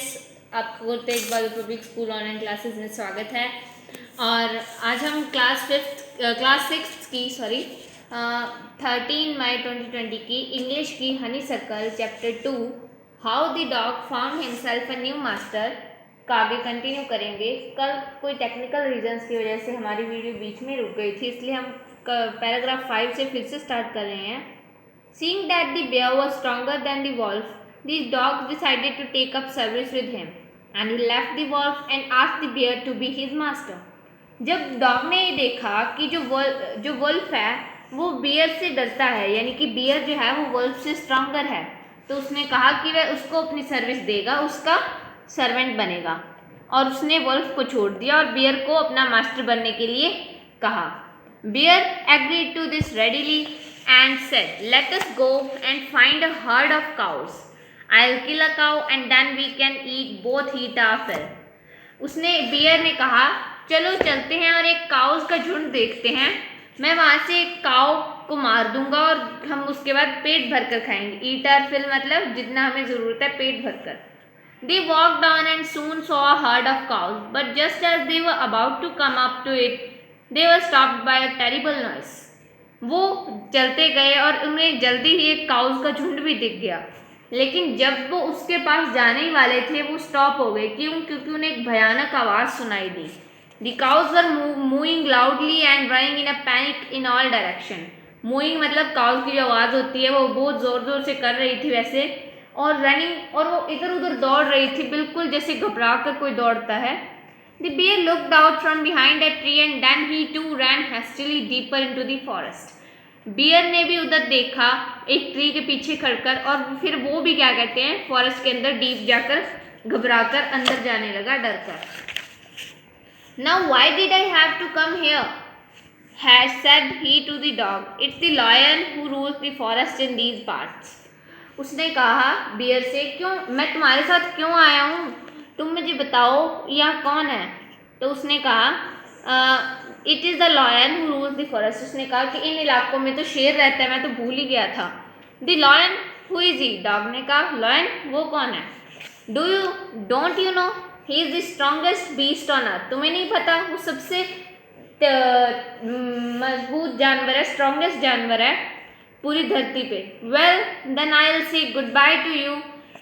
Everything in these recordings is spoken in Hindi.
स्टूडेंट्स, आपको तेज बहादुर पब्लिक स्कूल ऑनलाइन क्लासेस में स्वागत है। और आज हम क्लास सिक्स की 13 मई 2020 की इंग्लिश की Honey circle chapter 2 how the dog found himself a new master का आगे कंटिन्यू करेंगे। कल कोई टेक्निकल रीजंस की वजह से हमारी वीडियो बीच में रुक गई थी, इसलिए हम पैराग्राफ 5 से फिर से स्टार्ट कर रहे हैं। Seeing that the bear was stronger than the wolf, the dog decided to take up service with him, and he left the wolf and asked the bear to be his master. जब डॉग ने ये देखा कि जो वुल्फ है वो बियर से डरता है, यानी कि बियर जो है वो वुल्फ से स्ट्रॉन्गर है, तो उसने कहा कि वह उसको अपनी सर्विस देगा, उसका सर्वेंट बनेगा, और उसने वुल्फ को छोड़ दिया और बियर को अपना मास्टर बनने के लिए कहा। Bear agreed to this readily and said, "Let us go and find a herd of cows. I'll kill a cow and then we can eat our fill." उसने बियर ने कहा, चलो चलते हैं और एक काउस का झुंड देखते हैं, मैं वहाँ से एक काउ को मार दूंगा और हम उसके बाद पेट भर कर खाएंगे। ईट आवर फिल मतलब जितना हमें ज़रूरत है पेट भर कर। They walked on and soon saw a herd of cows, but just as they were about to come up to it, they were stopped by a terrible noise. वो चलते गए और उन्हें जल्दी ही एक काउस का झुंड भी दिख गया, लेकिन जब वो उसके पास जाने ही वाले थे वो स्टॉप हो गए। क्यों? क्योंकि उन्हें एक भयानक आवाज़ सुनाई दी। The cows were moving loudly and running in a panic in all direction. Moving मतलब काउस की जो आवाज़ होती है वो बहुत ज़ोर ज़ोर से कर रही थी वैसे, और रनिंग और वो इधर उधर दौड़ रही थी, बिल्कुल जैसे घबरा कर कोई दौड़ता है। The bear looked out from behind a tree and then he too ran hastily deeper into the forest. Bear ने भी उधर देखा एक ट्री के पीछे खड़कर, और फिर वो भी क्या कहते हैं फॉरेस्ट के अंदर डीप जाकर घबराकर अंदर जाने लगा डर कर। Now why did I have to come here? Has said he to the dog. It's the lion who rules the forest in these parts. उसने कहा बियर से, क्यों मैं तुम्हारे साथ क्यों आया हूँ, तुम मुझे बताओ यह कौन है। तो उसने कहा it is the lion who rules the forest. उसने कहा कि इन इलाकों में तो शेर रहता है, मैं तो भूल ही गया था। The lion who is he? Dog ने कहा लॉयन वो कौन है? Don't you know he is the strongest beast on earth. तुम्हें नहीं पता वो सबसे मजबूत जानवर है, स्ट्रॉन्गेस्ट जानवर है पूरी धरती पे। Well then I will say goodbye to you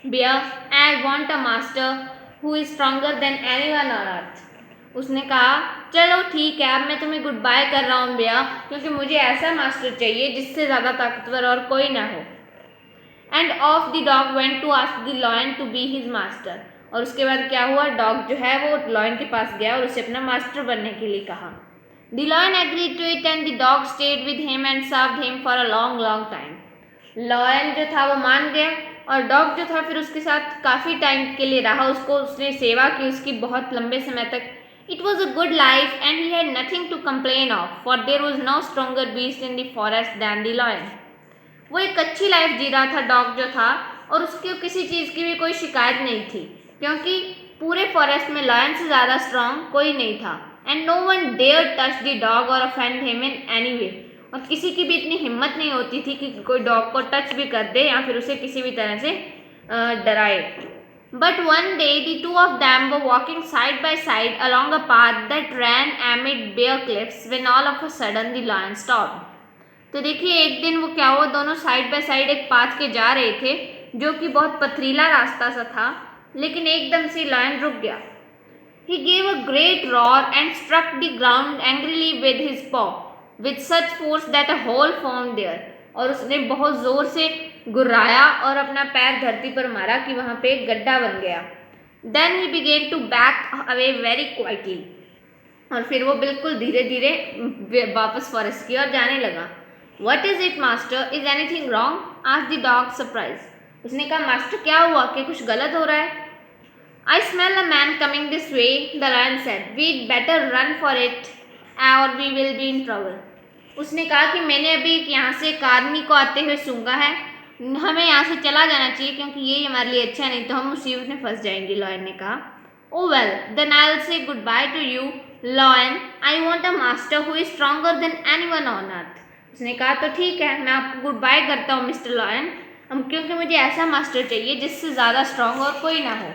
bear, I want a master who is stronger than anyone on earth. उसने कहा चलो ठीक है, अब मैं तुम्हें गुड बाय कर रहा हूँ बियर, क्योंकि मुझे ऐसा मास्टर चाहिए जिससे ज़्यादा ताकतवर और कोई ना हो। And off the dog went to ask the lion to be his master. और उसके बाद क्या हुआ, डॉग जो है वो लॉयन के पास गया और उसे अपना मास्टर बनने के लिए कहा। The lion agreed to it and the dog stayed with him and served him for a long long time. Lion जो था वो मान गया और डॉग जो था फिर उसके साथ काफ़ी टाइम के लिए रहा, उसने सेवा की उसकी बहुत लंबे समय तक। It was a good life and he had nothing to complain of, for there was no stronger beast in the forest than the lion. वो एक अच्छी लाइफ जी रहा था डॉग जो था, और उसको किसी चीज़ की भी कोई शिकायत नहीं थी, क्योंकि पूरे फॉरेस्ट में लायन से ज़्यादा स्ट्रॉन्ग कोई नहीं था। And no one dare touch the dog or offend him in any way. और किसी की भी इतनी हिम्मत नहीं होती थी कि कोई डॉग को टच भी कर दे या फिर उसे किसी भी तरह से डराए। But one day the two of them were walking side by side along a path that ran amid bare cliffs when all of a sudden the lion stopped. तो देखिए एक दिन वो क्या हुआ, दोनों साइड बाय साइड एक पाथ के जा रहे थे जो कि बहुत पथरीला रास्ता सा था, लेकिन एकदम से लायन रुक गया। He gave a great roar and struck the ground angrily with his paw with such force that a hole formed there. और उसने बहुत ज़ोर से गुर्राया और अपना पैर धरती पर मारा कि वहाँ पे एक गड्ढा बन गया। Then he began to back away very quietly. और फिर वो बिल्कुल धीरे धीरे वापस फॉरेस्ट की ओर जाने लगा। What is it, master? Is anything wrong? asked the dog surprised. उसने कहा मास्टर क्या हुआ, क्या कुछ गलत हो रहा है? I smell a man coming this way, the lion said. We'd better run for it or we will be in trouble. उसने कहा कि मैंने अभी यहाँ से एक आदमी को आते हुए सूंघा है, हमें यहाँ से चला जाना चाहिए क्योंकि ये हमारे लिए अच्छा नहीं तो हम मुसीबत में फंस जाएंगे। लॉयन ने कहा oh well then I will say goodbye to you lion, I want a master who is stronger than anyone on earth. उसने कहा तो ठीक है, मैं आपको गुड बाय करता हूँ मिस्टर लॉयन, क्योंकि मुझे ऐसा मास्टर चाहिए जिससे ज़्यादा स्ट्रॉन्ग और कोई ना हो।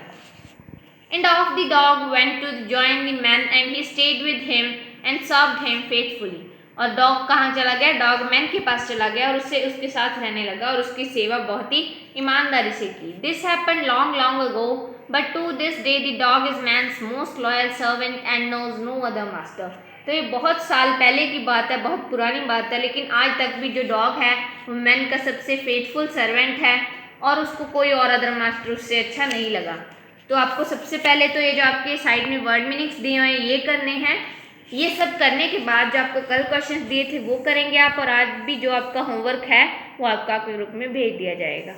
And off the dog went to join the man and he stayed with him and served him faithfully. और डॉग कहाँ चला गया? डॉग मैन के पास चला गया और उससे उसके साथ रहने लगा और उसकी सेवा बहुत ही ईमानदारी से की. This happened long ago, but to this day the dog is man's most loyal servant and knows no other master. तो ये बहुत साल पहले की बात है, बहुत पुरानी बात है, लेकिन आज तक भी जो डॉग है वो मैन का सबसे फेथफुल सर्वेंट है और उसको कोई और अदर मास्टर उससे अच्छा नहीं लगा. तो आपको सबसे पहले तो ये जो आपके साइड में वर्ड मीनिंग्स दिए हुए हैं ये करने हैं. ये सब करने के बाद जो आपको कल क्वेश्चंस दिए थे वो करेंगे आप, और आज भी जो आपका होमवर्क है वो आपका ग्रुप में भेज दिया जाएगा.